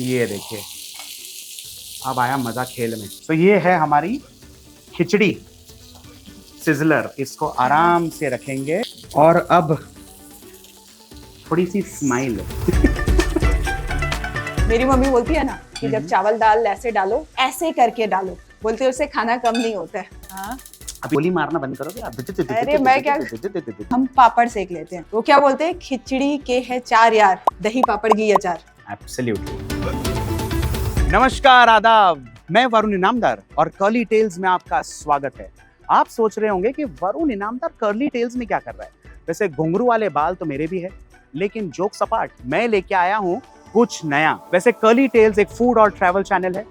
ये देखिए, अब आया मजा खेल में। तो ये है हमारी खिचड़ी सिजलर, इसको आराम से रखेंगे और अब थोड़ी सी स्माइल। मेरी मम्मी बोलती है ना कि जब चावल दाल ऐसे डालो, ऐसे करके डालो, बोलती है उससे खाना कम नहीं होता है। हाँ? अब गोली मारना बंद करोगे आप? अरे मैं क्या, हम पापड़ सेक लेते हैं। वो क्या बोलते हैं, खिचड़ी के है चार यार, दही पापड़ घी अचार। एब्सोल्युटली। नमस्कार, आदाब, मैं वरुण इनामदार और कर्ली टेल्स में आपका स्वागत है। आप सोच रहे होंगे कि वरुण इनामदार कर्ली टेल्स में क्या कर रहा है। वैसे घुंघरू वाले बाल तो मेरे भी है, लेकिन जोक सपाट, मैं लेके आया हूँ कुछ नया। वैसे कर्ली टेल्स एक फूड और ट्रैवल चैनल है।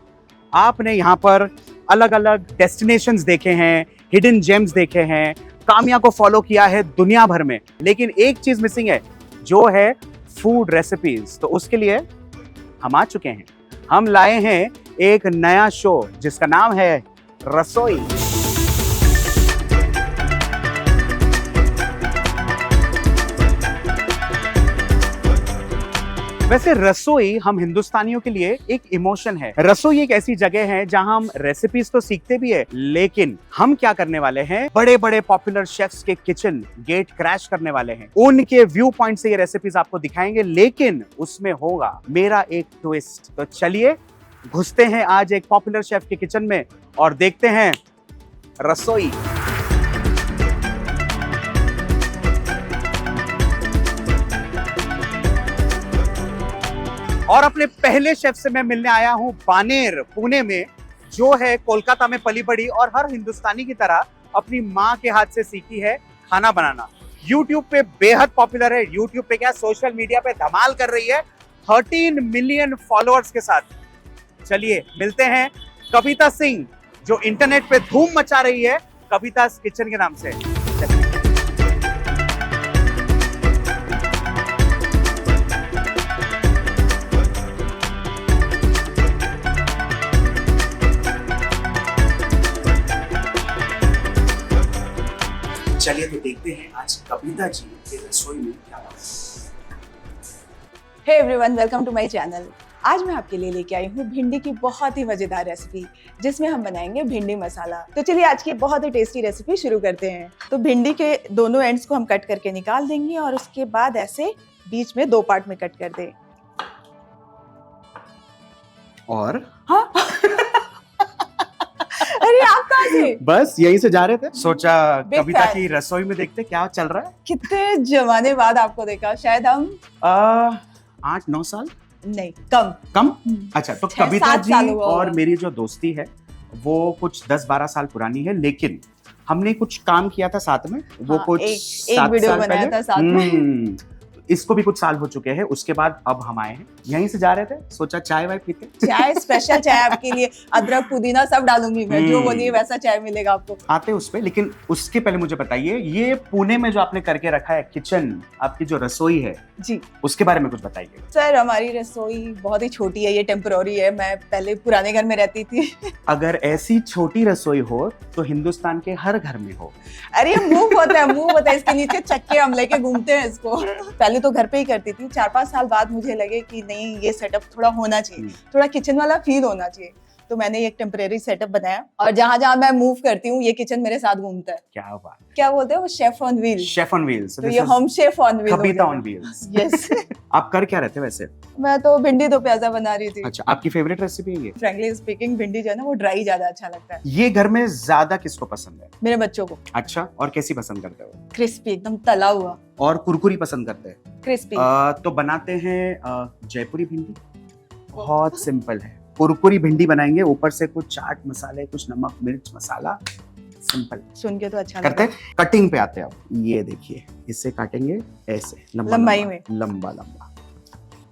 आपने यहाँ पर अलग अलग डेस्टिनेशंस देखे हैं, हिडन जेम्स देखे हैं, कामिया को फॉलो किया है दुनिया भर में, लेकिन एक चीज मिसिंग है, जो है फूड रेसिपीज। तो उसके लिए हम आ चुके हैं। हम लाए हैं एक नया शो जिसका नाम है रसोई। वैसे रसोई हम हिंदुस्तानियों के लिए एक इमोशन है। रसोई एक ऐसी जगह है जहां हम रेसिपीज तो सीखते भी है, लेकिन हम क्या करने वाले हैं, बड़े बड़े पॉपुलर शेफ्स के किचन गेट क्रैश करने वाले हैं। उनके व्यू पॉइंट से ये रेसिपीज आपको दिखाएंगे, लेकिन उसमें होगा मेरा एक ट्विस्ट। तो चलिए घुसते हैं आज एक पॉपुलर शेफ के किचन में और देखते हैं रसोई। और अपने पहले शेफ से मैं मिलने आया हूं बानेर, पुणे में, जो है कोलकाता में पली बड़ी और हर हिंदुस्तानी की तरह अपनी माँ के हाथ से सीखी है खाना बनाना। YouTube पे बेहद पॉपुलर है। YouTube पे क्या, सोशल मीडिया पे धमाल कर रही है 13 मिलियन फॉलोअर्स के साथ। चलिए मिलते हैं कविता सिंह, जो इंटरनेट पे धूम मचा रही है कविता's किचन के नाम से। चलिए तो देखते हैं आज कविता जी के रसोई में क्या है। Hey everyone, welcome to my channel. आज मैं आपके लिए लेके आई हूँ भिंडी की बहुत ही मजेदार रेसिपी, जिसमें हम बनाएंगे भिंडी मसाला। तो चलिए आज की बहुत ही टेस्टी रेसिपी शुरू करते हैं। तो भिंडी के दोनों एंड्स को हम कट करके निकाल देंगे और उसके बाद ऐसे बीच में 2 पार्ट में कट कर दें। और हाँ अरे आप कहाँ थे? बस यहीं से जा रहे थे, सोचा Big कविता fan। की रसोई में देखते क्या चल रहा है। कितने जमाने बाद आपको देखा, शायद हम 8-9 साल नहीं कम। अच्छा, तो 6-7 कविता साल जी हुआ और होगा। मेरी जो दोस्ती है वो कुछ 10-12 साल पुरानी है, लेकिन हमने कुछ काम किया था साथ में। वो हाँ, कुछ एक 7 वीडियो साल बनाया पहले। था साथ में। इसको भी कुछ साल हो चुके हैं। उसके बाद अब हम आए हैं, यहीं से जा रहे थे, सोचा चाय वाय पीते। चाय, स्पेशल चाय आपके लिए, अदरक पुदीना सब डालूंगी मैं, जो बोलिए वैसा चाय मिलेगा आपको। आते उस पे, लेकिन उसके पहले मुझे बताइए, ये पुणे में जो आपने करके रखा है किचन, आपकी जो रसोई है जी, उसके बारे में कुछ बताइए। सर हमारी रसोई बहुत ही छोटी है, ये टेम्पररी है। मैं पहले पुराने घर में रहती थी। अगर ऐसी छोटी रसोई हो तो हिंदुस्तान के हर घर में हो। अरे मूव होता है, इसके नीचे चक्के हम लेके घूमते हैं इसको। पहले तो घर पे ही करती थी। 4-5 साल बाद मुझे लगे कि नहीं, ये सेटअप थोड़ा होना चाहिए, थोड़ा किचन वाला फील होना चाहिए। तो मैंने एक टेम्परेरी सेटअप बनाया और जहां जहां मैं मूव करती हूँ ये किचन मेरे साथ घूमता है। क्या बात, क्या बोलते हैं वो, chef on wheel. Chef on wheels. तो ये home chef on wheel, Kavita on wheels. Yes. आप कर क्या रहे थे वैसे? मैं तो भिंडी दो प्याजा बना रही थी। अच्छा, आपकी फेवरेट रेसिपी है ये? फ्रैंकली स्पीकिंग, भिंडी जो है ना वो ड्राई ज्यादा अच्छा लगता है। ये घर में ज्यादा किसको पसंद है? मेरे बच्चों को। अच्छा, और कैसी पसंद करते हो? क्रिस्पी, एकदम तला हुआ। और कुरकुरी पसंद करते हैं? क्रिस्पी। तो बनाते हैं जयपुरी भिंडी। बहुत सिंपल है, कुरकुरी भिंडी बनाएंगे, ऊपर से कुछ चाट मसाले, कुछ नमक मिर्च मसाला, सिंपल। सुन के तो अच्छा करते हैं। कटिंग पे आते हैं अब। ये देखिए, इससे काटेंगे ऐसे लंबाई में, लंबा लंबा।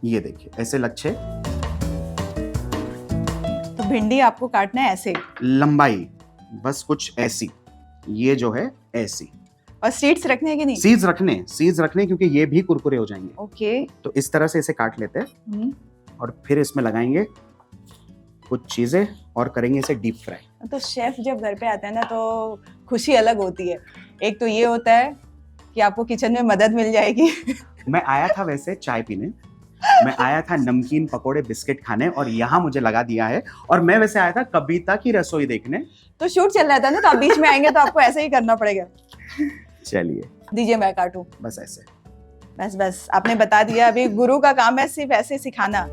ये देखिए ऐसे लच्छे। तो भिंडी आपको काटना है ऐसे, लंबाई बस कुछ ऐसी, ये जो है ऐसी। और सीड्स रखने हैं कि नहीं? सीड्स रखने क्योंकि ये भी कुरकुरे हो जाएंगे। ओके। तो इस तरह से इसे काट लेते हैं और फिर इसमें लगाएंगे कुछ चीजें और करेंगे इसे डीप फ्राई। तो शेफ जब घर पे आता है ना तो खुशी अलग होती है। एक तो ये होता है कि आपको किचन में मदद मिल जाएगी। मैं आया था वैसे चाय पीने, मैं आया था नमकीन पकोड़े बिस्किट खाने और यहाँ मुझे लगा दिया है। और मैं वैसे आया था कविता की रसोई देखने। तो शूट चल रहा था ना, तो आप बीच में आएंगे तो आपको ऐसे ही करना पड़ेगा। चलिए दीजिए मैं काटूं। बस ऐसे। बस बस आपने बता दिया, अभी गुरु का काम है सिर्फ ऐसे सिखाना।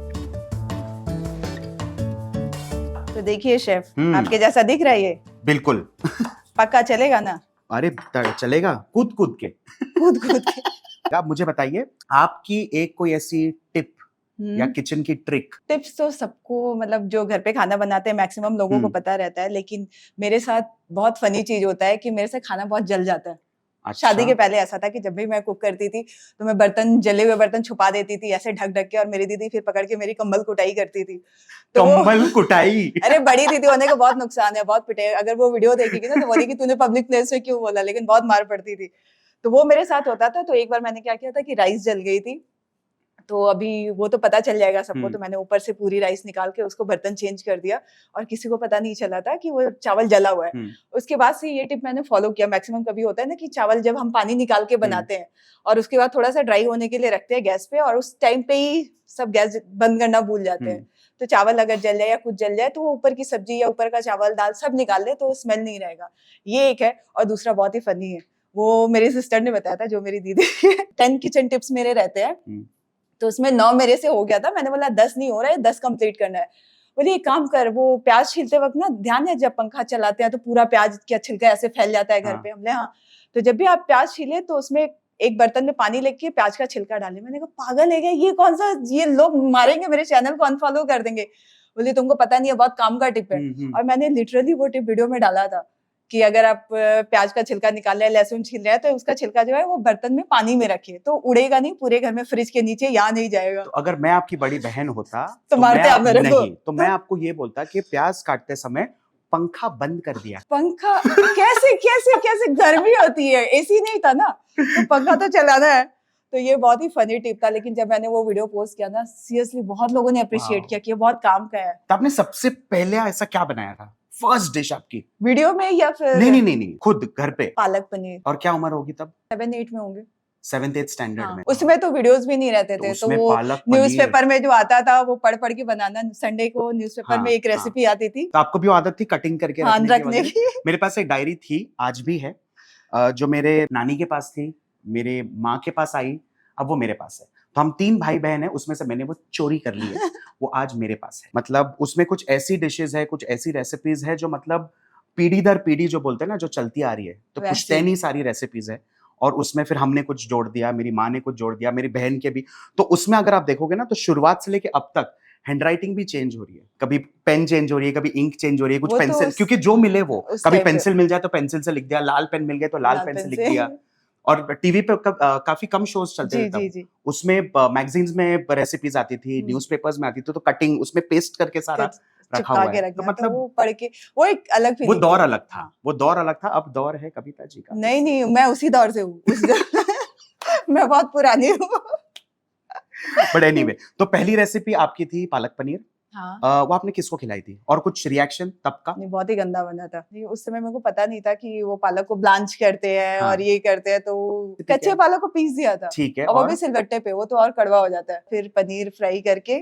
तो देखिए शेफ, आपके जैसा दिख रहा है ये? बिल्कुल। पक्का चलेगा ना? अरे चलेगा, कूद कूद के। कूद कूद के। आप मुझे बताइए, आपकी एक कोई ऐसी टिप या किचन की ट्रिक? टिप्स तो सबको, मतलब जो घर पे खाना बनाते हैं मैक्सिमम लोगों को पता रहता है, लेकिन मेरे साथ बहुत फनी चीज होता है कि मेरे से खाना बहुत जल जाता है। अच्छा। शादी के पहले ऐसा था कि जब भी मैं कुक करती थी तो मैं जले हुए बर्तन छुपा देती थी ऐसे ढक ढक के, और मेरी दीदी फिर पकड़ के मेरी कंबल कुटाई करती थी। तो कंबल कुटाई? अरे बड़ी दीदी होने का बहुत नुकसान है, बहुत पिटे। अगर वो वीडियो देखेगी ना तो बोलेगी तूने पब्लिक प्लेस में क्यों बोला, लेकिन बहुत मार पड़ती थी। तो वो मेरे साथ होता था। तो एक बार मैंने क्या किया था कि राइस जल गई थी, तो अभी वो तो पता चल जाएगा सबको, तो मैंने ऊपर से पूरी राइस निकाल के उसको बर्तन चेंज कर दिया और किसी को पता नहीं चला था कि वो चावल जला हुआ है। उसके बाद से ये टिप मैंने फॉलो किया। मैक्सिमम कभी होता है ना कि चावल जब हम पानी निकाल के बनाते हैं और उसके बाद थोड़ा सा ड्राई होने के लिए रखते हैं गैस पे, और उस टाइम पे ही सब गैस बंद करना भूल जाते हैं। तो चावल अगर जल जाए या कुछ जल जाए तो वो ऊपर की सब्जी या ऊपर का चावल दाल सब निकाल ले तो स्मेल नहीं रहेगा। ये एक है। और दूसरा बहुत ही फनी है, वो मेरी सिस्टर ने बताया था, जो मेरी दीदी है। 10 किचन टिप्स मेरे रहते हैं, तो उसमें 9 मेरे से हो गया था। मैंने बोला 10 नहीं हो रहा है, 10 कंप्लीट करना है। बोले एक काम कर, वो प्याज छीलते वक्त ना ध्यान है जब पंखा चलाते हैं तो पूरा प्याज का छिलका ऐसे फैल जाता है घर पे। हमने हाँ, तो जब भी आप प्याज छीले तो उसमें एक बर्तन में पानी लेके प्याज का छिलका डाले। मैंने कहा पागल है क्या, ये कौन सा, ये लोग मारेंगे, मेरे चैनल को अनफॉलो कर देंगे। बोले तुमको पता नहीं है, बहुत काम का टिप है। और मैंने लिटरली वो टिप वीडियो में डाला था कि अगर आप प्याज का छिलका निकाल रहे हैं, लहसुन छील रहे हैं, तो उसका छिलका जो है वो बर्तन में पानी में रखिए, तो उड़ेगा नहीं, पूरे घर में फ्रिज के नीचे यहाँ नहीं जाएगा। तो अगर मैं आपकी बड़ी बहन होता तो मारते आप मेरे को। नहीं, तो मैं आपको ये बोलता कि प्याज काटते समय पंखा बंद कर दिया। पंखा कैसे कैसे कैसे, गर्मी होती है, एसी नहीं था ना, तो पंखा तो चलाना है। तो ये बहुत ही फनी टिप था, लेकिन जब मैंने वो वीडियो पोस्ट किया ना, सीरियसली बहुत लोगों ने अप्रिशिएट किया कि ये बहुत काम का है। तो आपने सबसे पहले ऐसा क्या बनाया था, फर्स्ट डिश आपकी? वीडियो में या फिर? नहीं, खुद घर पे। पालक पनीर। और क्या उम्र होगी तब? 7-8 में होंगे। 7th-8th स्टैंडर्ड में। उसमें तो वीडियोस भी नहीं रहते थे, तो वो न्यूज़पेपर में जो आता था वो पढ़ पढ़ के बनाना। संडे को न्यूज़पेपर में एक रेसिपी आती थी, तो आपको भी आदत थी कटिंग करके रखने की? मेरे पास एक डायरी थी, आज भी है, जो मेरे नानी के पास थी, मेरे माँ के पास आई, अब वो मेरे पास है। तो हम 3 भाई बहन हैं, उसमें से मैंने वो चोरी कर ली है। वो आज मेरे पास है। मतलब उसमें कुछ ऐसी डिशेस है, कुछ ऐसी रेसिपीज है जो मतलब पीढ़ी दर पीढ़ी जो बोलते हैं ना, जो चलती आ रही है। तो पुश्तैनी सारी रेसिपीज है, और उसमें फिर हमने कुछ जोड़ दिया, मेरी माँ ने कुछ जोड़ दिया, मेरी बहन के भी। तो उसमें अगर आप देखोगे ना, तो शुरुआत से लेके अब तक हैंडराइटिंग भी चेंज हो रही है, कभी पेन चेंज हो रही है, कभी इंक चेंज हो रही है, कुछ पेंसिल, क्योंकि जो मिले वो, कभी पेंसिल मिल जाए तो पेंसिल से लिख दिया, लाल पेन मिल गए तो लाल पेन से लिख दिया। और टीवी पे काफी कम शोज चलते थे तब, उसमें मैगजीन्स में रेसिपीज आती थी, न्यूज़पेपर्स में आती थी, तो कटिंग उसमें पेस्ट करके सारा रखा हुआ है। तो मतलब वो पढ़ के वो एक अलग फीलिंग, वो दौर अलग था, वो दौर अलग था। अब दौर है कविता जी का। नहीं, मैं उसी दौर से हूँ। मैं बहुत पुरानी हूँ। बट एनीवे, तो पहली रेसिपी आपकी थी पालक पनीर। हाँ। वो आपने किसको खिलाई थी, और कुछ रिएक्शन तब का? नहीं, बहुत ही गंदा बना था। उस समय मेरे को पता नहीं था कि वो पालक को ब्लांच करते हैं और ये करते हैं, तो कच्चे पालक को पीस दिया था। ठीक है। और वो भी सिलबट्टे पे, वो तो और कड़वा हो जाता है। फिर पनीर फ्राई करके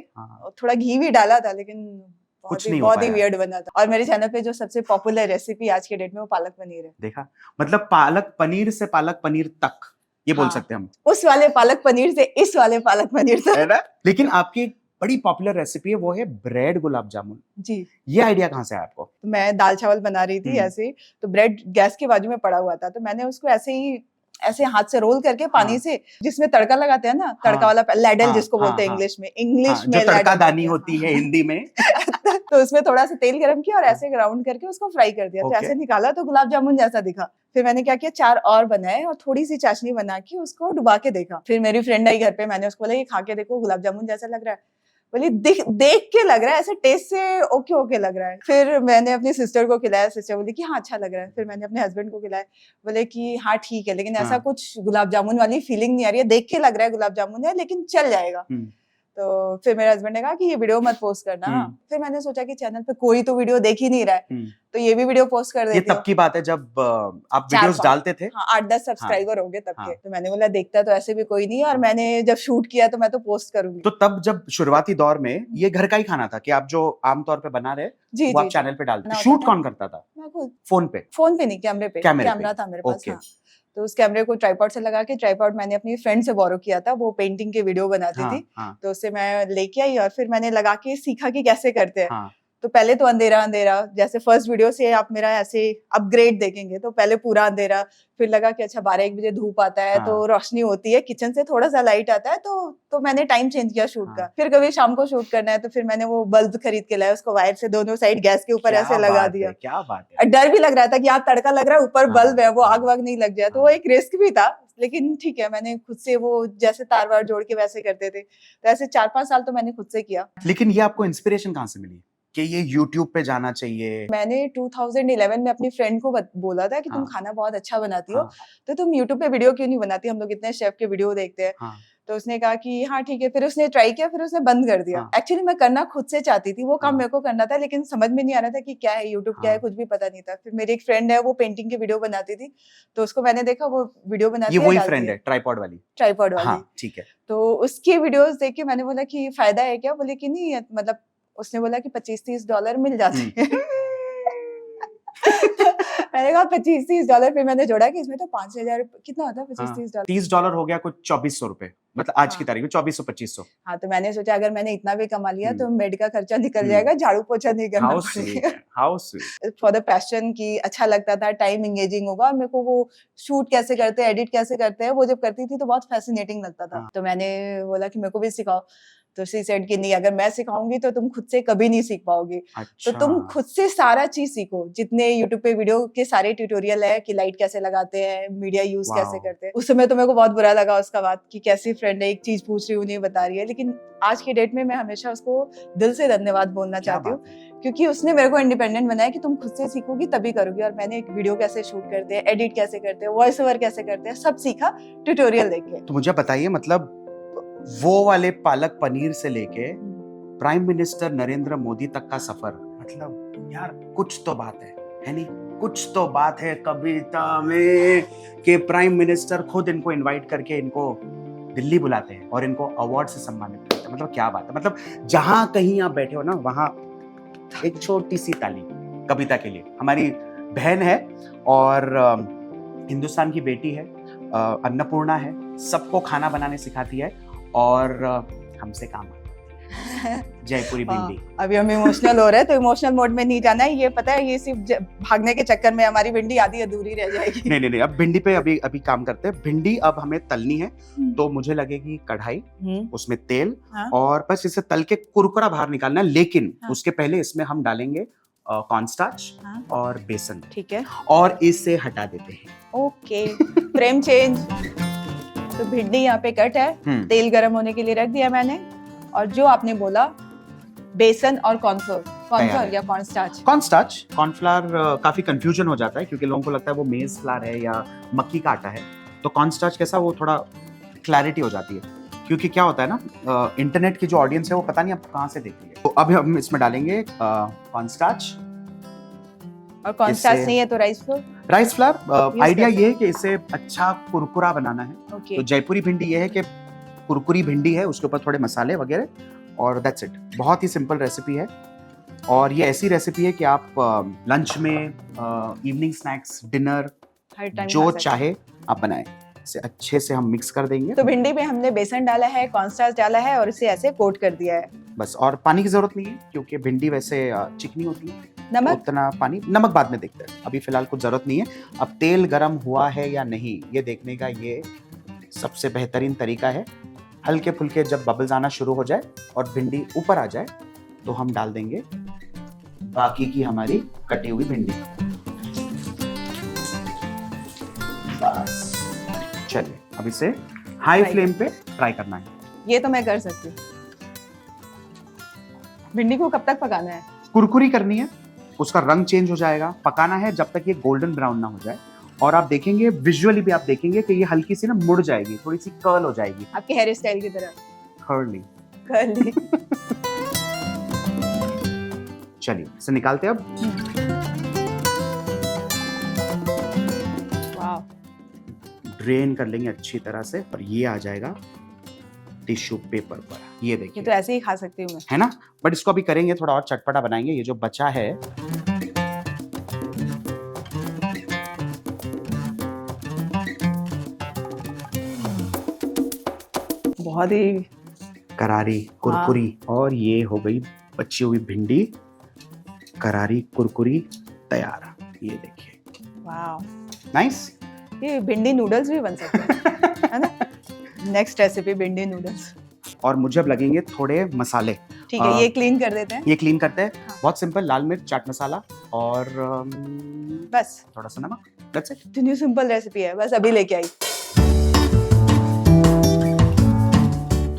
थोड़ा घी भी डाला था, लेकिन बहुत ही वियर्ड बना था। और मेरे चैनल पे जो सबसे पॉपुलर रेसिपी आज के डेट में वो पालक पनीर है। देखा, मतलब पालक पनीर से पालक पनीर तक, ये बोल सकते हैं हम। उस वाले पालक पनीर से इस वाले पालक पनीर तक, है ना? लेकिन आपकी बड़ी पॉपुलर रेसिपी है, वो है ब्रेड गुलाब जामुन जी। ये आइडिया कहाँ से आया आपको? तो मैं दाल चावल बना रही थी ऐसे, तो ब्रेड गैस के बाजू में पड़ा हुआ था, तो मैंने उसको ऐसे हाथ से रोल करके पानी से, जिसमें तड़का लगाते हैं ना, तड़का वाला लैडल जिसको बोलते हैं इंग्लिश में, जो तड़का दानी होती है हिंदी में। तो उसमें थोड़ा सा तेल गरम किया और ऐसे ग्राउंड करके उसको फ्राई कर दिया। तो ऐसे निकाला तो गुलाब जामुन जैसा दिखा। फिर मैंने क्या किया, 4 और बनाए और थोड़ी सी चाशनी बना के उसको डुबा के देखा। फिर मेरी फ्रेंड आई घर पे, मैंने उसको बोला ये खा के देखो, गुलाब जामुन जैसा लग रहा है। बोली देख के लग रहा है, ऐसे टेस्ट से ओके लग रहा है। फिर मैंने अपनी सिस्टर को खिलाया, सिस्टर बोली कि हाँ अच्छा लग रहा है। फिर मैंने अपने हस्बैंड को खिलाया, बोले कि हाँ ठीक है, लेकिन ऐसा कुछ गुलाब जामुन वाली फीलिंग नहीं आ रही है, देख के लग रहा है गुलाब जामुन है, लेकिन चल जाएगा। तो फिर मेरे हस्बैंड ने कहा कि ये वीडियो मत पोस्ट करना। फिर मैंने सोचा कि चैनल पे कोई तो वीडियो देख ही नहीं रहा है, तो ये भी वीडियो पोस्ट कर ये देती हूँ। तब की बात है जब आप वीडियोस डालते थे? हाँ, 8-10 सब्सक्राइबर हो गए तब हाँ। के। तो मैंने बोला देखता तो ऐसे भी कोई नहीं है, और मैंने जब शूट किया तो मैं तो पोस्ट करूंगी। तो तब जब शुरुआती दौर में ये घर का ही खाना था कि आप जो आमतौर पे बना रहे जी वो आप जी चैनल पे डालते? बना शूट होता था। कौन करता था? मैं खुद। फोन पे? फोन पे नहीं, कैमरे पे। कैमरे कैमरा पे। था मेरे पास। ओके। हाँ। तो उस कैमरे को ट्राइपॉड से लगा के, ट्राइपॉड मैंने अपनी फ्रेंड से बोरो किया था, वो पेंटिंग के वीडियो बनाती थी, तो उससे मैं लेके आई और फिर मैंने लगा के सीखा कि कैसे करते हैं। तो पहले तो अंधेरा अंधेरा, जैसे फर्स्ट वीडियो से आप मेरा ऐसे अपग्रेड देखेंगे तो पहले पूरा अंधेरा, फिर लगा कि अच्छा 12-1 बजे धूप आता है तो रोशनी होती है, किचन से थोड़ा सा लाइट आता है, तो मैंने टाइम चेंज किया शूट का। फिर कभी शाम को शूट करना है तो फिर मैंने वो बल्ब खरीद के लाया, उसको वायर से दोनों साइड गैस के ऊपर ऐसे लगा दिया। क्या बात है। डर भी लग रहा था कि आप तड़का लग रहा है, ऊपर बल्ब है, वो आग वाग नहीं लग जाए, तो वो एक रिस्क भी था, लेकिन ठीक है, मैंने खुद से वो जैसे तार वार जोड़ के वैसे करते थे, तो ऐसे 4-5 साल तो मैंने खुद से किया। लेकिन ये आपको इंस्पिरेशन कहाँ से मिली कि ये YouTube पे जाना चाहिए? मैंने 2011 में अपनी फ्रेंड को बोला था कि तुम खाना बहुत अच्छा बनाती हो, तो तुम YouTube पे वीडियो क्यों नहीं बनाती, हम लोग इतने शेफ के वीडियो देखते हैं। तो उसने कहा कि हाँ ठीक है, फिर उसने ट्राई किया, फिर उसने बंद कर दिया। एक्चुअली मैं करना खुद से चाहती थी, वो काम मेरे को करना था, लेकिन समझ में नहीं आ रहा था कि क्या है यूट्यूब, क्या है, कुछ भी पता नहीं था। फिर मेरी एक फ्रेंड है, वो पेंटिंग के वीडियो बनाती थी, तो उसको मैंने देखा वो वीडियो बनाती है। ये वही फ्रेंड है ट्राइपॉड वाली? ट्राइपॉड वाली, ठीक है। तो उसकी वीडियोस देख के मैंने बोला कि फायदा है क्या, बोले कि नहीं, मतलब उसने बोला कि $25-30 मिल जाते हैं। मैंने कहा $25-30, फिर मैंने जोड़ा कि इसमें तो 5,000 कितना होता है, $25-30। $30 हो गया कुछ 2400 रुपए, मतलब आज की तारीख में 2400-2500। हाँ, तो मैंने सोचा अगर मैंने इतना भी कमा लिया तो मेड का खर्चा निकल जाएगा, झाड़ू पोछा नहीं करना पड़ेगा। How sweet. For the passion की अच्छा लगता था, टाइम एंगेजिंग होगा, और मेरे को वो शूट कैसे करते हैं, एडिट कैसे करते हैं, वो जब करती थी तो बहुत फैसिनेटिंग लगता था। तो मैंने बोला कि मेरे को भी सिखाओ, तो शी सेड कि नहीं, अगर मैं सिखाऊंगी तो तुम खुद से कभी नहीं सीख पाओगी। तो तुम खुद से सारा चीज सीखो, जितने यूट्यूब पे वीडियो के सारे ट्यूटोरियल है कि लाइट कैसे लगाते हैं, मीडिया यूज कैसे करते हैं। उस समय तो मेरे को बहुत बुरा लगा उसका बात कि कैसी फ्रेंड है, एक चीज पूछ रही हूँ नहीं बता रही है, लेकिन आज की डेट में मैं हमेशा उसको दिल से धन्यवाद बोलना चाहती हूँ, क्योंकि उसने मेरे को इंडिपेंडेंट बनाया कि तुम खुद से सीखोगी तभी करोगी। और मैंने एक वीडियो कैसे शूट करते हैं, एडिट कैसे करते हैं, वॉइस ओवर कैसे करते हैं, सब सीखा ट्यूटोरियल देख के। तो मुझे बताइए, मतलब वो वाले पालक पनीर से लेके प्राइम मिनिस्टर नरेंद्र मोदी तक का सफर, मतलब यार कुछ तो बात है नहीं? कुछ तो बात है कविता में कि प्राइम मिनिस्टर खुद इनको इनवाइट करके इनको दिल्ली बुलाते हैं और इनको अवार्ड से सम्मानित करते हैं। मतलब क्या बात है, मतलब जहां कहीं आप बैठे हो ना, वहां एक छोटी सी ताली कविता के लिए। हमारी बहन है और हिंदुस्तान की बेटी है, अन्नपूर्णा है, सबको खाना बनाने सिखाती है और हमसे काम जयपुरी भिंडी। अभी हम इमोशनल हो रहे हैं, तो इमोशनल मोड में नहीं जाना है, ये पता है, ये सिर्फ भागने के चक्कर में हमारी भिंडी आधी अधूरी रह जाएगी। नहीं, अब भिंडी पे अभी काम करते हैं। भिंडी अब हमें तलनी है, तो मुझे लगेगी कढ़ाई, उसमें तेल, और बस इसे तल के कुरकुरा बाहर निकालना है। लेकिन उसके पहले इसमें हम डालेंगे कॉर्नस्टार्च और बेसन, ठीक है, और इसे हटा देते हैं। Okay, frame change. तो भिंडी यहाँ पे कट है, तेल गरम होने के लिए रख दिया मैंने, और जो आपने बोला बेसन और कॉर्नफ्लोर या कॉर्नस्टार्च, काफी कंफ्यूजन हो जाता है क्योंकि लोगों को लगता है वो मेज फ्लावर है या मक्की का आटा है। तो कॉर्नस्टार्च कैसा, वो थोड़ा क्लैरिटी हो जाती है, क्योंकि क्या होता है ना, इंटरनेट की जो ऑडियंस है वो पता नहीं आप कहाँ से देख रही है। तो अब हम इसमें डालेंगे कॉर्नस्टार्च, और कॉर्नस्टार्च नहीं है तो राइस फ्लोर। आइडिया ये है कि इसे अच्छा कुरकुरा बनाना है। तो जयपुरी भिंडी ये है कि कुरकुरी भिंडी है, उसके ऊपर थोड़े मसाले वगैरह, और दैट्स इट। बहुत ही सिंपल रेसिपी है, और ये ऐसी रेसिपी है कि आप लंच में, इवनिंग स्नैक्स, डिनर, जो चाहे आप बनाएं। इसे अच्छे से हम मिक्स कर देंगे। तो भिंडी में हमने बेसन डाला है, कॉर्नस्टार्च डाला है, और इसे ऐसे कोट कर दिया है बस, और पानी की जरूरत नहीं है क्योंकि भिंडी वैसे चिकनी होती है। नमक, उतना पानी, नमक बाद में देखते हैं, अभी फिलहाल कुछ जरूरत नहीं है। अब तेल गरम हुआ है या नहीं ये देखने का ये सबसे बेहतरीन तरीका है। हल्के फुल्के जब बबल्स आना शुरू हो जाए और भिंडी ऊपर आ जाए तो हम डाल देंगे बाकी की हमारी कटी हुई भिंडी। बस, चलिए अब इसे हाई फ्लेम पे फ्राई करना है। ये तो मैं कर सकती हूँ। भिंडी को कब तक पकाना है? कुरकुरी करनी है, उसका रंग चेंज हो जाएगा, पकाना है जब तक ये गोल्डन ब्राउन ना हो जाए। और आप देखेंगे, विजुअली भी आप देखेंगे कि ये हल्की सी ना मुड़ जाएगी, थोड़ी सी कर्ल हो जाएगी, आपके हेयर स्टाइल की तरह। Curly curly. चलिए इसे निकालते हैं अब। वाह, ड्रेन कर लेंगे अच्छी तरह से और ये आ जाएगा टिश्यू पेपर पर। ये ये देखिए, तो ऐसे ही खा सकती हूँ मैं। है ना। बट इसको अभी करेंगे थोड़ा और चटपटा बनाएंगे। ये जो बचा है बहुत ही करारी कुरकुरी। और ये हो गई बची हुई भिंडी करारी कुरकुरी तैयार। ये देखिए, वाह, नाइस। ये भिंडी नूडल्स भी बन सकते हैं, है ना। नेक्स्ट रेसिपी भिंडी नूडल्स। और मुझे अब लगेंगे थोड़े मसाले। ठीक है, ये क्लीन कर देते हैं। ये क्लीन करते हैं। हाँ। बहुत सिंपल, लाल मिर्च, चाट मसाला और बस थोड़ा सा नमक। That's it। इतनी सिंपल रेसिपी है, बस अभी लेके आई।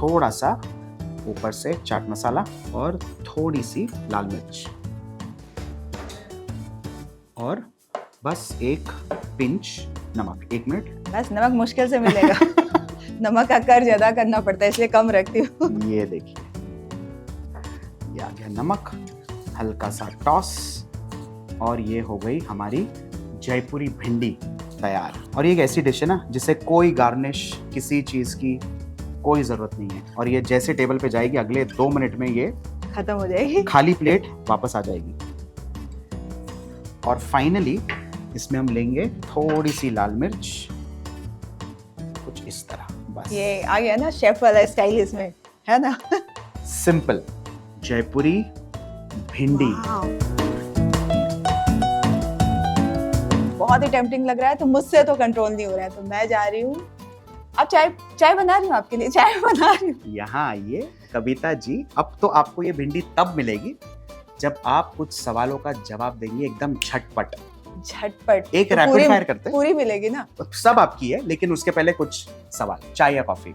थोड़ा सा ऊपर से चाट मसाला और थोड़ी सी लाल मिर्च और बस एक पिंच नमक। 1 मिनट। बस नमक मुश्किल से मिलेगा। नमक का कर्ज अदा करना पड़ता है, इसलिए कम रखती हूँ। ये देखिए, ये आ गया नमक, हल्का सा टॉस और ये हो गई हमारी जयपुरी भिंडी तैयार। और ये एक ऐसी डिश है ना जिसे कोई गार्निश किसी चीज की कोई जरूरत नहीं है। और ये जैसे टेबल पे जाएगी अगले 2 मिनट में ये खत्म हो जाएगी। खाली प्लेट वापस आ जाएगी। और फाइनली इसमें हम लेंगे थोड़ी सी लाल मिर्च, कुछ इस तरह। बस ये आ गया ना शेफ वाला स्टाइल इसमें, है ना। सिंपल जयपुरी भिंडी। बहुत ही टेम्पटिंग लग रहा है, तो मुझसे तो कंट्रोल नहीं हो रहा है, तो मैं जा रही हूँ। अब चाय बना रही हूँ आपके लिए, चाय बना रही हूँ। यहाँ आइए कविता जी। अब तो आपको ये भिंडी तब मिलेगी जब आप कुछ सवालों का जवाब देंगे एकदम झटपट। झटपट एक तो रैपिड फायर करते हैं। पूरी मिलेगी ना। सब आपकी है, लेकिन उसके पहले कुछ सवाल। चाय या कॉफी?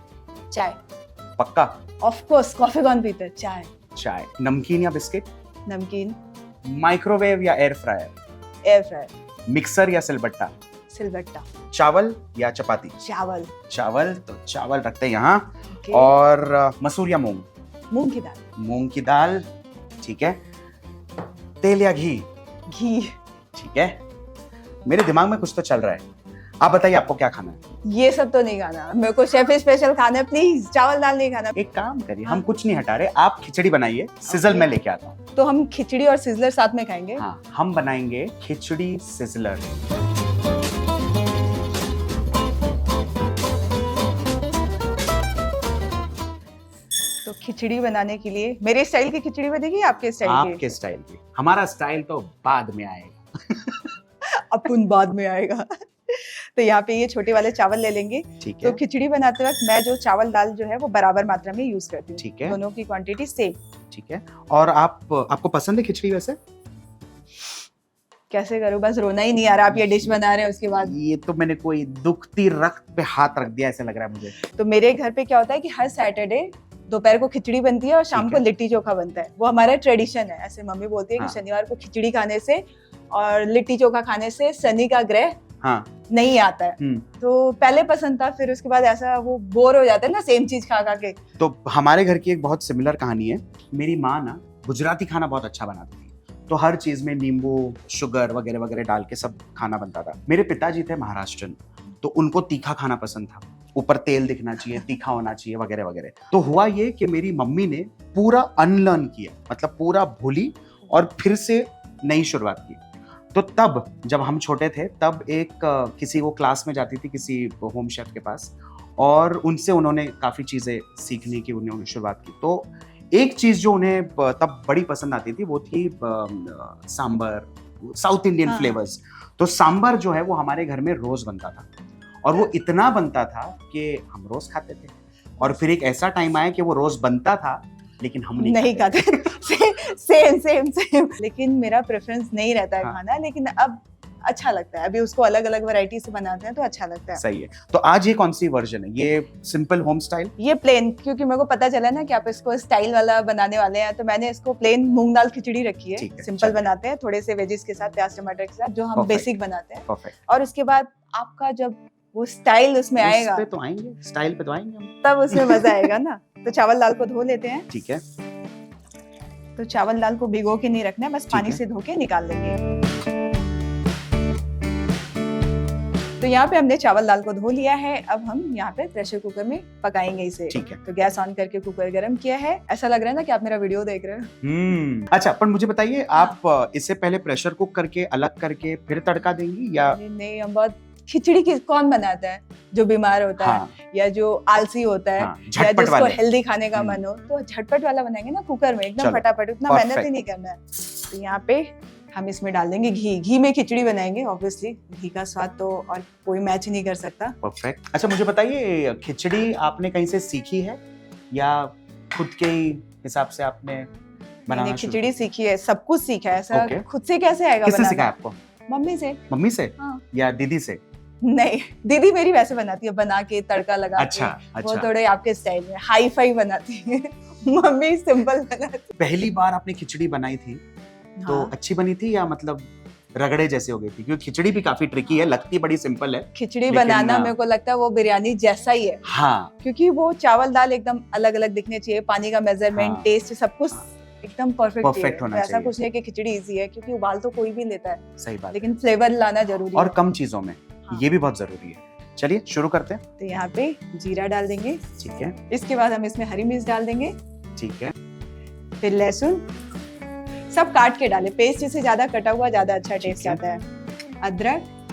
चाय। पक्का? ऑफ कोर्स, कॉफी कौन पीता है? चाय। चाय। नमकीन या बिस्किट? नमकीन। माइक्रोवेव या air fryer? Air fryer. Mixer या सिलबट्टा? सिलबट्टा। चावल या चपाती? चावल। चावल। तो चावल रखते हैं यहाँ। Okay. और मसूर या मूंग? मूंग की दाल। मूंग की दाल, ठीक है। तेल या घी? घी। ठीक है। मेरे दिमाग में कुछ तो चल रहा है, आप बताइए आपको क्या खाना है? ये सब तो नहीं खाना, मेरे को शेफ स्पेशल खाना है, प्लीज। चावल दाल नहीं खाना। एक काम करिए, हम कुछ नहीं हटा रहे, आप खिचड़ी बनाइए, सिजल मैं लेके आता हूँ। तो हम खिचड़ी और सिजलर साथ में खाएंगे। हाँ, हम बनाएंगे खिचड़ी सिजलर। तो खिचड़ी बनाने के लिए मेरे स्टाइल की खिचड़ी बनेगी, आपके स्टाइल की? आपके स्टाइल की। हमारा स्टाइल तो बाद में आएगा। अपन बाद में आएगा। तो यहाँ पे ये छोटे वाले चावल ले लेंगे। ठीक तो है। खिचड़ी बनाते वक्त मैं जो चावल दाल जो है वो बराबर मात्रा में यूज करती हूँ। ठीक है। दोनों की क्वांटिटी सेम। ठीक है। और आपको पसंद है खिचड़ी वैसे? कैसे करूँ, बस रोना ही नहीं आ रहा। आप ये डिश बना रहे हैं उसके बाद। ये तो मैंने कोई दुखती रक्त पे हाथ रख दिया ऐसा लग रहा है मुझे। तो मेरे घर पे क्या होता है कि हर सैटरडे दोपहर को खिचड़ी बनती है और शाम ठीक को है। लिट्टी चोखा बनता है। वो हमारा ट्रेडिशन है। ऐसे मम्मी बोलती है हाँ। कि शनिवार को खिचड़ी खाने से और लिट्टी चोखा खाने से शनि का ग्रह हाँ। नहीं आता है। तो पहले पसंद था, फिर उसके बाद ऐसा वो बोर हो जाता है ना सेम चीज खा खा के। तो हमारे घर की एक बहुत सिमिलर कहानी है। मेरी माँ ना गुजराती खाना बहुत अच्छा बनाती थी, तो हर चीज में नींबू, शुगर वगैरह वगैरह डाल के सब खाना बनता था। मेरे पिताजी थे महाराष्ट्रन, तो उनको तीखा खाना पसंद था। ऊपर तेल दिखना चाहिए, तीखा होना चाहिए वगैरह वगैरह। तो हुआ ये कि मेरी मम्मी ने पूरा अनलर्न किया, मतलब पूरा भूली और फिर से नई शुरुआत की। तो तब जब हम छोटे थे तब एक किसी वो क्लास में जाती थी किसी होम शेफ के पास, और उनसे उन्होंने काफ़ी चीज़ें सीखने की उन्होंने शुरुआत की। तो एक चीज़ जो उन्हें तब बड़ी पसंद आती थी वो थी सांबर, साउथ इंडियन हाँ। फ्लेवर्स। तो सांबर जो है वो हमारे घर में रोज बनता था, और वो इतना बनता था कि हम रोज खाते थे। और फिर एक ऐसा टाइम आया कि वो रोज बनता था लेकिन हम नहीं खाते। Same same same. लेकिन मेरा प्रेफरेंस नहीं रहता है हाँ। खाना, लेकिन अब अच्छा लगता है। अभी उसको अलग अलग वैरायटी से बनाते हैं तो अच्छा लगता है। सही है। तो आज ये कौन सी वर्जन है? ये सिंपल होम स्टाइल? ये प्लेन, क्योंकि मेरे को पता चला ना कि आप इसको स्टाइल वाला बनाने वाले हैं, तो मैंने इसको प्लेन मूंग दाल खिचड़ी रखी है। ठीक है, सिंपल चलो। बनाते हैं थोड़े से वेजिस के साथ, प्याज टमाटर के साथ, जो हम Perfect. बेसिक बनाते हैं। परफेक्ट। और उसके बाद आपका जब वो स्टाइल उसमें आएगा, पे तो आएंगे, स्टाइल पे तो आएंगे हम। तब उसमें मजा आएगा ना। तो चावल दाल को धो लेते हैं। ठीक है। तो चावल दाल को भिगो के नहीं रखना है, बस पानी है। से धो के निकाल देंगे। तो यहाँ पे हमने चावल दाल को धो लिया है। अब हम यहाँ पे प्रेशर कुकर में पकाएंगे इसे। ठीक है। तो गैस ऑन करके कुकर गरम किया है। ऐसा लग रहा है ना कि आप मेरा वीडियो देख रहे हो। अच्छा, पर मुझे बताइए, आप इससे पहले प्रेशर कुक करके अलग करके फिर तड़का देंगी या? नहीं, हम बहुत खिचड़ी कौन बनाता है जो बीमार होता हाँ, है या जो आलसी होता है, हाँ, या झटपट जिसको वाले। हेल्दी खाने का मन हो, तो झटपट वाला बनाएंगे ना कुकर में, एकदम चलो, फटाफट, उतना perfect। मेहनत ही नहीं करना है। तो यहाँ पे हम इसमें डाल देंगे घी। घी में खिचड़ी बनाएंगे, ऑब्वियसली घी का स्वाद तो और कोई मैच ही नहीं कर सकता। परफेक्ट। अच्छा, मुझे बताइए, खिचड़ी आपने कहीं से सीखी है या खुद के ही हिसाब से आपने बनाना मैंने शुरू खिचड़ी सीखी है, सब कुछ सीखा है। ऐसा Okay। खुद से कैसे आएगा किसने बनाना? सिखाया आपको? मम्मी से। मम्मी से? हाँ। या दीदी से? नहीं, दीदी मेरी वैसे बनाती है, बना के तड़का लगा अच्छा, के। वो अच्छा। थोड़े आपके स्टाइल में हाई फाई बनाती है। मम्मी सिंपल बनाती पहली बार आपने खिचड़ी बनाई थी है। तो हाँ। अच्छी बनी थी या मतलब रगड़े जैसे हो गई थी? क्योंकि खिचड़ी भी काफी ट्रिकी है, लगती बड़ी सिंपल है। खिचड़ी लेकिन, बनाना मेरे को लगता है वो बिरयानी जैसा ही है, हाँ, क्योंकि वो चावल दाल एकदम अलग अलग दिखने चाहिए, पानी का मेजरमेंट, हाँ। टेस्ट, सब कुछ एकदम परफेक्ट Perfect होना ऐसा चाहिए। कुछ नहीं कि खिचड़ी इजी है, क्योंकि उबाल तो कोई भी लेता है, सही बात। लेकिन फ्लेवर लाना जरूरी और है। कम चीजों में हाँ। ये भी बहुत जरूरी है। चलिए शुरू करते हैं। तो यहाँ पे जीरा डाल देंगे। ठीक है, इसके बाद हम इसमें हरी मिर्च डाल देंगे, ठीक है। फिर लहसुन, सब काट के डाले, पेस्ट से ज्यादा कटा हुआ ज्यादा अच्छा टेस्ट है। आता है। अदरक,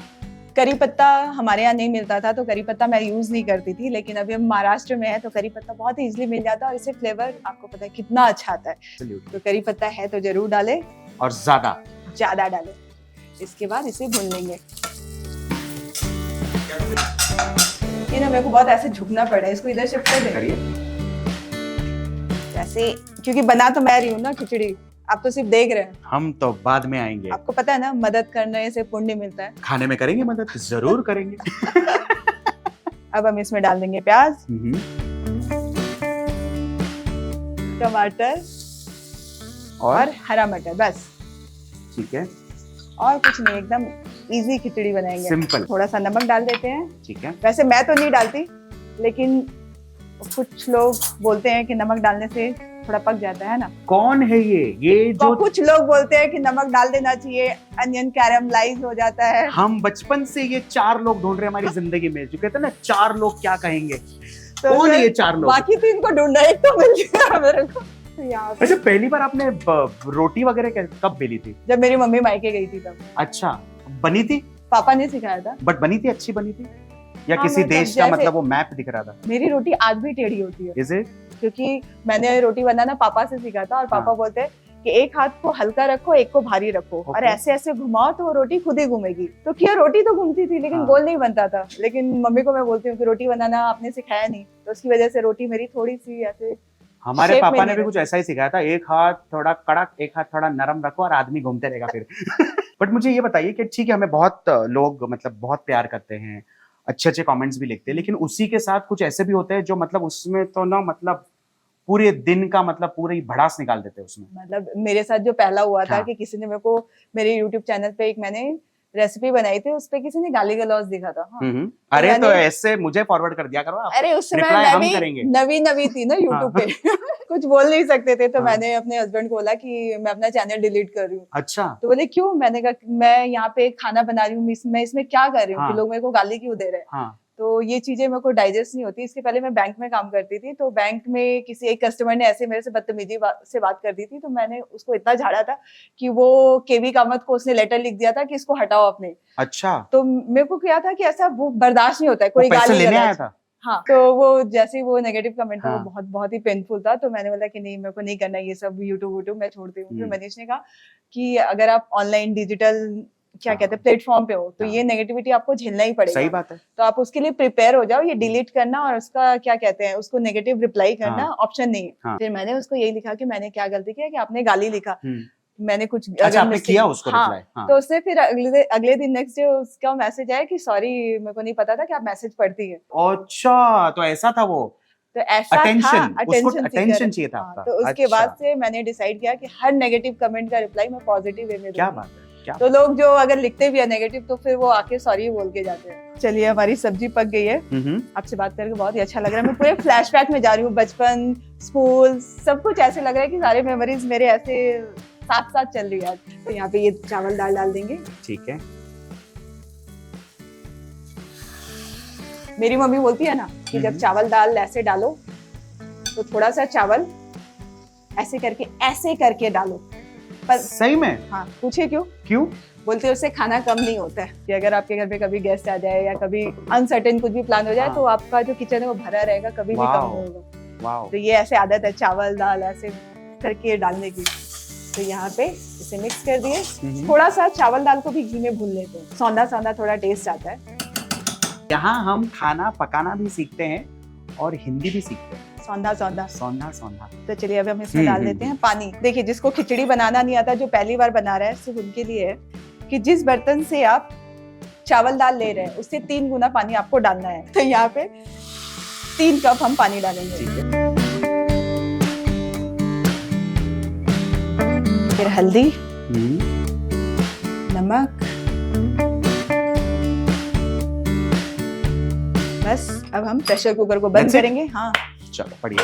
करी पत्ता हमारे यहाँ नहीं मिलता था तो करी पत्ता मैं यूज नहीं करती थी, लेकिन अभी हम महाराष्ट्र में है तो करी पत्ता बहुत इजीली मिल जाता है और इससे फ्लेवर आपको पता है कितना अच्छा आता है। Absolutely। तो करी पत्ता है तो जरूर डालें, और ज्यादा डालें। इसके बाद इसे भून लेंगे। ये ना मेरे को बहुत ऐसे झुकना पड़ा है, इसको इधर शिफ्ट कर दे। करिए। ऐसे, क्योंकि बना तो मैं रही हूँ ना खिचड़ी, आप तो सिर्फ देख रहे हैं। हम तो बाद में आएंगे। आपको पता है ना, मदद करने से पुण्य मिलता है। खाने में करेंगे मदद, जरूर करेंगे। अब हम इसमें डाल देंगे प्याज, टमाटर और हरा मटर, बस। ठीक है, और कुछ नहीं, एकदम इजी खिचड़ी बनाएंगे। सिंपल। थोड़ा सा नमक डाल देते हैं। ठीक है। वैसे मैं तो नहीं डालती, लेकिन कुछ लोग बोलते हैं कि नमक डालने से थोड़ा पक जाता है ना। कौन है ये तो जो? कुछ लोग बोलते हैं कि नमक डाल देना चाहिए, अनियन कैरमलाइज हो जाता है। हम बचपन से ये 4 लोग ढूंढ रहे हैं हमारी जिंदगी में, जो कहते हैं ना 4 लोग क्या कहेंगे। तो कौन है ये 4 लोग? बाकी 3 को ढूंढना, एक तो मिल गया मेरे को। तो यहाँ पे अच्छा, पहली बार आपने रोटी वगैरह कब बेली थी? जब मेरी मम्मी मायके गई थी तब। अच्छा, बनी थी? पापा ने सिखाया था। बट बनी थी, अच्छी बनी थी या हाँ, किसी मतलब देश का जैसे- मतलब वो मैप दिख रहा था? मेरी रोटी आज भी टेढ़ी होती है, इज इट? क्योंकि मैंने रोटी बनाना पापा से सीखा था और पापा हाँ। बोलते हैं कि एक हाथ को हल्का रखो, एक को भारी रखो, और Okay। ऐसे ऐसे घुमाओ तो वो रोटी खुद ही घूमेगी। तो क्या, रोटी तो घूमती थी लेकिन हाँ। गोल नहीं बनता था। लेकिन मम्मी को मैं बोलती हूँ कि रोटी बनाना आपने सिखाया नहीं, तो उसकी वजह से रोटी मेरी थोड़ी सी ऐसे। हमारे Shape में पापा ने नहीं भी कुछ ऐसा ही सिखाया था, एक हाथ थोड़ा कड़क, एक हाथ थोड़ा नरम रखो और आदमी घूमते रहेगा फिर। बट मुझे ये बताइए कि ठीक है, हमें बहुत लोग मतलब बहुत प्यार करते हैं, अच्छे अच्छे कमेंट्स भी लिखते हैं, लेकिन उसी के साथ कुछ ऐसे भी होते हैं जो मतलब उसमें तो ना मतलब पूरे दिन का मतलब पूरी भड़ास निकाल देते हैं उसमें। मतलब मेरे साथ जो पहला हुआ था हाँ। कि किसी ने मेरे को मेरे YouTube चैनल पे एक मैंने रेसिपी बनाई थी, उस पे किसी ने गाली गलौज दिखा था। हाँ। अरे तो मैंने- ऐसे मुझे फॉरवर्ड कर दिया करो आप। अरे उस समय Reply मैं हम भी करेंगे। नवी थी ना YouTube पे। कुछ बोल नहीं सकते थे, तो हाँ। मैंने अपने हस्बैंड को बोला कि मैं अपना चैनल डिलीट कर रही हूँ। अच्छा, तो बोले क्यों? मैंने कहा मैं यहाँ पे खाना बना रही हूँ, मैं इसमें क्या कर रही हूँ हाँ। कि लोग मेरे को गाली क्यों दे रहे हैं। हाँ, तो ये चीजें मेरे को डाइजेस्ट नहीं होती। इसके पहले मैं बैंक में काम करती थी, तो बैंक में किसी एक कस्टमर ने ऐसे मेरे से बदतमीजी से बात कर दी थी, तो मैंने उसको इतना झाड़ा था कि वो केवी कामत को उसने लेटर लिख दिया था कि इसको हटाओ अपने। अच्छा, तो मेरे को क्या था कि ऐसा वो बर्दाश्त नहीं होता है, कोई वो पैसे गाली लेने आया गलौज। था? हाँ, तो वो जैसे ही वो नेगेटिव कमेंट था, हाँ। वो बहुत बहुत ही पेनफुल था। तो मैंने बोला कि नहीं, मेरे को नहीं करना ये सब यूट्यूब मैं छोड़ती हूँ। फिर मनीष ने कहा कि अगर आप ऑनलाइन डिजिटल क्या हाँ। कहते हैं प्लेटफॉर्म पे हो तो हाँ। ये नेगेटिविटी आपको झेलना ही पड़ेगा। सही बात है। तो आप उसके लिए प्रिपेयर हो जाओ, ये डिलीट करना और उसका क्या कहते हैं उसको नेगेटिव रिप्लाई करना हाँ। ऑप्शन नहीं है। हाँ। फिर मैंने उसको यही लिखा कि मैंने क्या गलती किया कि आपने गाली लिखा, मैंने कुछ अच्छा, अगर आपने mistake- किया उसको हाँ, रिप्लाई? हाँ। तो उससे फिर अगले दिन नेक्स्ट डे उसका मैसेज आया कि सॉरी, मेरे को नहीं पता था कि आप मैसेज पढ़ती है। अच्छा, तो ऐसा था वो तो ऐसा अटेंशन, था, उसको attention अटेंशन seeker। चाहिए था हाँ, आपका। तो उसके अच्छा। बाद से मैंने डिसाइड किया कि हर नेगेटिव कमेंट का रिप्लाई मैं पॉजिटिव वे में क्या दूंगी। बात है। क्या तो लोग जो अगर लिखते भी है नेगेटिव तो फिर वो आके सॉरी बोल के जाते हैं। चलिए हमारी सब्जी पक गई है। आपसे बात करके बहुत ही अच्छा लग रहा है। मैं पूरे फ्लैशबैक में जा रही हूँ, बचपन, स्कूल, सब कुछ ऐसे लग रहा है कि सारे मेमोरीज मेरे ऐसे साथ साथ चल रही है। तो यहाँ पे ये चावल दाल डाल देंगे। ठीक है। मेरी मम्मी बोलती है ना कि जब चावल दाल ऐसे डालो तो थोड़ा सा चावल ऐसे करके डालो। पर सही में? हाँ, पूछे क्यों? क्यों? बोलते हैं उससे खाना कम नहीं होता है कि अगर आपके घर पे कभी गेस्ट आ जाए या कभी अनसर्टेन कुछ भी प्लान हो जाए तो आपका जो किचन है वो भरा रहेगा, कभी भी कम नहीं होगा। वाओ। तो ये ऐसे आदत है चावल दाल ऐसे करके डालने की। तो यहाँ पे इसे मिक्स कर दिए। थोड़ा सा चावल दाल को भी घी में भून लेते हैं, सौंधा सौंधा थोड़ा टेस्ट आता है। यहाँ हम खाना पकाना भी सीखते हैं और हिंदी भी सीखते हैं। सौंधा सौंधा सौंधा सौंधा। तो चलिए अब हम इसमें डाल देते हैं पानी। देखिए जिसको खिचड़ी बनाना नहीं आता, जो पहली बार बना रहा है, सिर्फ उनके लिए है कि जिस बर्तन से आप चावल दाल ले रहे हैं उससे 3 गुना पानी आपको डालना है। तो यहाँ पे 3 कप हम पानी डालेंगे। ठीक है। फिर हल्दी, नमक, बस अब हम प्रेशर कुकर को बंद करेंगे। हाँ चलो बढ़िया।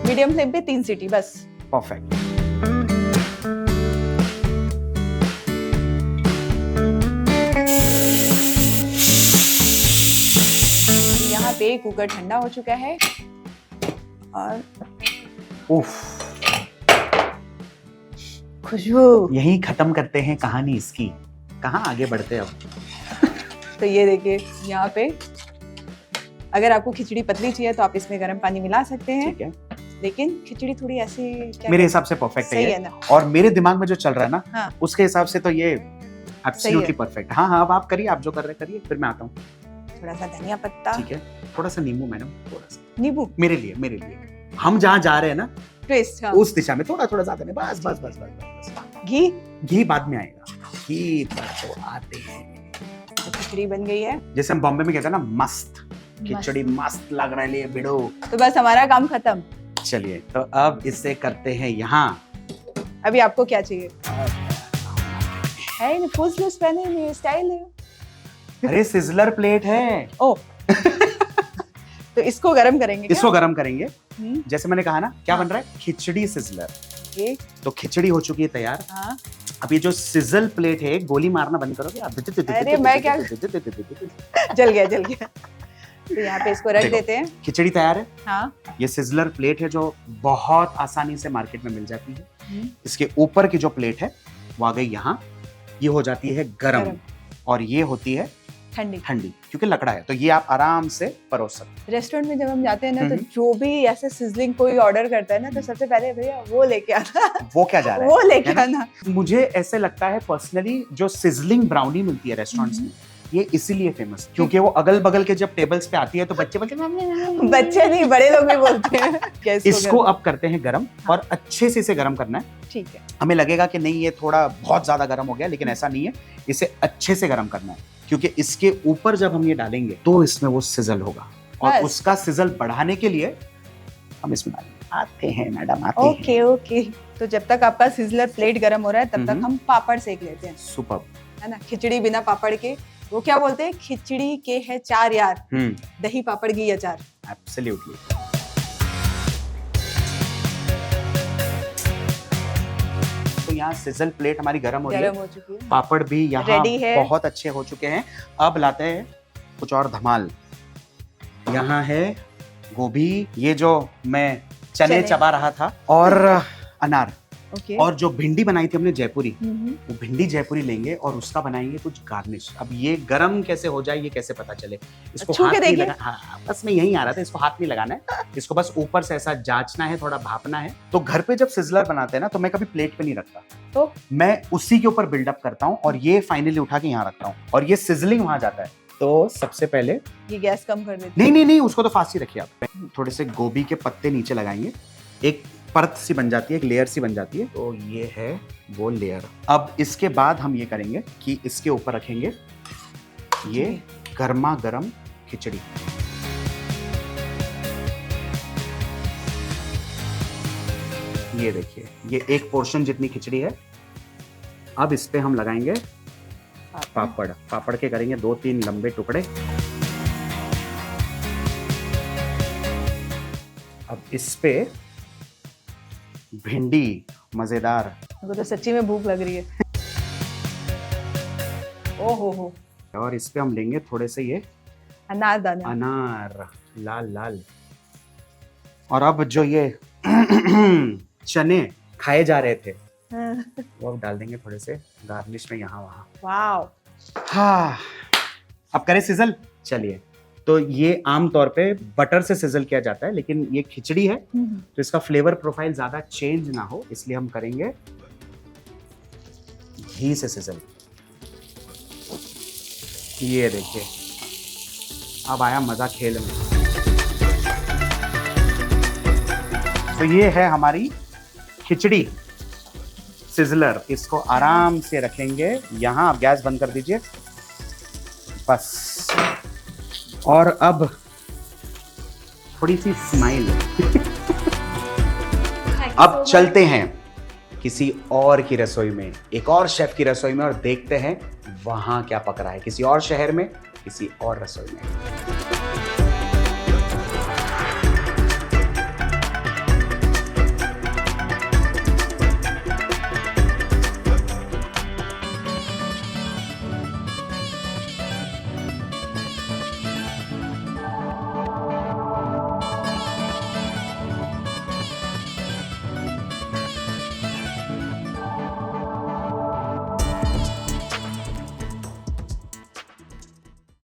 मीडियम फ्लेम पे 3 सीटी बस। परफेक्ट। यहाँ पे कुकर ठंडा हो चुका है और उफ, खुशबू। यही खत्म करते हैं कहानी इसकी, कहाँ आगे बढ़ते अब। तो ये देखिए यहाँ पे अगर आपको खिचड़ी पतली चाहिए तो आप इसमें गर्म पानी मिला सकते हैं। ठीक है। लेकिन खिचड़ी थोड़ी ऐसी मेरे हिसाब से परफेक्ट है, है ना। और मेरे दिमाग में जो चल रहा है ना, हाँ। उसके हिसाब से तो ये एब्सोल्युटली परफेक्ट। हाँ हाँ, अब आप करिए, आप जो कर रहे करिए, फिर मैं आता हूँ। थोड़ा सा धनिया पत्ता। ठीक है। थोड़ा सा नींबू मैडम, थोड़ा सा नींबू मेरे लिए हम जहाँ जा रहे हैं ना ट्विस्ट। हाँ। उस दिशा में थोड़ा ज्यादा नहीं, बस बस बस बस बस। घी बाद में आएगा, घी तो आते हैं। तो खिचड़ी बन गई है, जैसे हम बॉम्बे में कहते हैं ना, मस्त खिचड़ी, मस्त लग रहा है बिड़ो। तो बस हमारा काम खत्म। चलिए तो अब इसे करते हैं यहाँ। अभी आपको क्या चाहिए? है फुल स्लीव्स पहने हुए, स्टाइल है। अरे सिजलर प्लेट है। ओ तो इसको गरम करेंगे। इसको गरम करेंगे। जैसे मैंने कहा ना, क्या बन रहा है? खिचड़ी सिजलर। तो खिचड़ी हो चुकी है तैयार। हाँ। अब ये जो सिजल प्लेट है, गोली मारना बंद करोगे आप? अरे मैं क्या जल गया। तो यहाँ पे इसको रख देते हैं। खिचड़ी तैयार है। हाँ। ये सिजलर प्लेट है जो बहुत आसानी से मार्केट में मिल जाती है। इसके ऊपर की जो प्लेट है वो आ गई यहाँ, ये हो जाती है गरम और ये होती है ठंडी, क्योंकि लकड़ा है, तो ये आप आराम से परोस सकते हैं। रेस्टोरेंट में जब हम जाते हैं ना, तो जो भी ऐसे सिजलिंग कोई ऑर्डर करता है ना, तो सबसे पहले भैया वो लेके आना। वो क्या जा रहा है? वो लेके आना। मुझे ऐसे लगता है पर्सनली, जो सिजलिंग ब्राउनी मिलती है रेस्टोरेंट्स में, ये इसीलिए फेमस है क्योंकि वो अगल बगल के जब टेबल्स पे आती है तो बच्चे बच्चे नहीं, बड़े लोग भी बोलते हैं। इसको अब करते हैं गरम। हाँ। और अच्छे से इसे गरम करना है। ठीक है। हमें लगेगा कि नहीं ये थोड़ा बहुत ज्यादा गरम हो गया, लेकिन ऐसा नहीं है, इसे अच्छे से गरम करना है, क्योंकि इसके ऊपर जब हम ये डालेंगे तो इसमें वो सिजल होगा, और उसका सिजल बढ़ाने के लिए हम इसमें आते हैं मैडम, आते हैं। ओके। तो जब तक आपका सिजलर प्लेट गरम हो रहा है तब तक हम पापड़ सेक लेते हैं। सुपर है ना। खिचड़ी बिना पापड़ के, वो क्या बोलते हैं, खिचड़ी के है 4 यार, दही पापड़ घी अचार। एब्सोल्युटली। तो यहाँ सिजल प्लेट हमारी गरम हो चुकी है। पापड़ भी यहाँ बहुत अच्छे हो चुके हैं। अब लाते हैं कुछ और धमाल। यहाँ है गोभी, ये जो मैं चने चबा रहा था, और अनार। और जो भिंडी बनाई थी हमने जयपुरी, वो भिंडी जयपुरी लेंगे और उसका बनाएंगे कुछ गार्निश। अब ये गरम कैसे हो जाए ये कैसे पता चले? इसको हाथ नहीं लगा, हाँ, बस मैं यही आ रहा था, इसको हाथ नहीं लगाना है, इसको बस ऊपर से ऐसा जांचना है, थोड़ा भापना है। तो घर पे जब सिजलर बनाते हैं ना, तो मैं कभी प्लेट पे नहीं रखता, तो मैं उसी के ऊपर बिल्डअप करता हूँ और ये फाइनली उठा के यहाँ रखता हूँ, और ये सिजलिंग वहां जाता है। तो सबसे पहले ये गैस कम कर देते। नहीं, उसको तो फास्ट ही रखिए आप। थोड़े से गोभी के पत्ते नीचे लगाएंगे, एक परत सी बन जाती है, एक लेयर सी बन जाती है। तो ये है वो लेयर। अब इसके बाद हम ये करेंगे कि इसके ऊपर रखेंगे ये गर्मा गर्म खिचड़ी। ये देखिए, ये एक पोर्शन जितनी खिचड़ी है अब इस पे हम लगाएंगे पापड़। पापड़ के करेंगे 2-3 लंबे टुकड़े। अब इस पे भिंडी मजेदार। मुझे तो सच्ची में भूख लग रही है। ओहो हो। और इस पे हम लेंगे थोड़े से ये अनारदाना। अनार लाल लाल। और अब जो ये चने खाए जा रहे थे वो अब डाल देंगे थोड़े से गार्निश में यहाँ वहाँ। वाओ। हाँ, अब करें सिजल। चलिए, तो ये आमतौर पे बटर से सिजल किया जाता है, लेकिन ये खिचड़ी है तो इसका फ्लेवर प्रोफाइल ज्यादा चेंज ना हो, इसलिए हम करेंगे घी से सिजल। ये देखिए, अब आया मजा खेल में। तो ये है हमारी खिचड़ी सिजलर। इसको आराम से रखेंगे यहाँ। आप गैस बंद कर दीजिए बस। और अब थोड़ी सी स्माइल। अब चलते हैं किसी और की रसोई में, एक और शेफ की रसोई में, और देखते हैं वहां क्या पक रहा है, किसी और शहर में, किसी और रसोई में।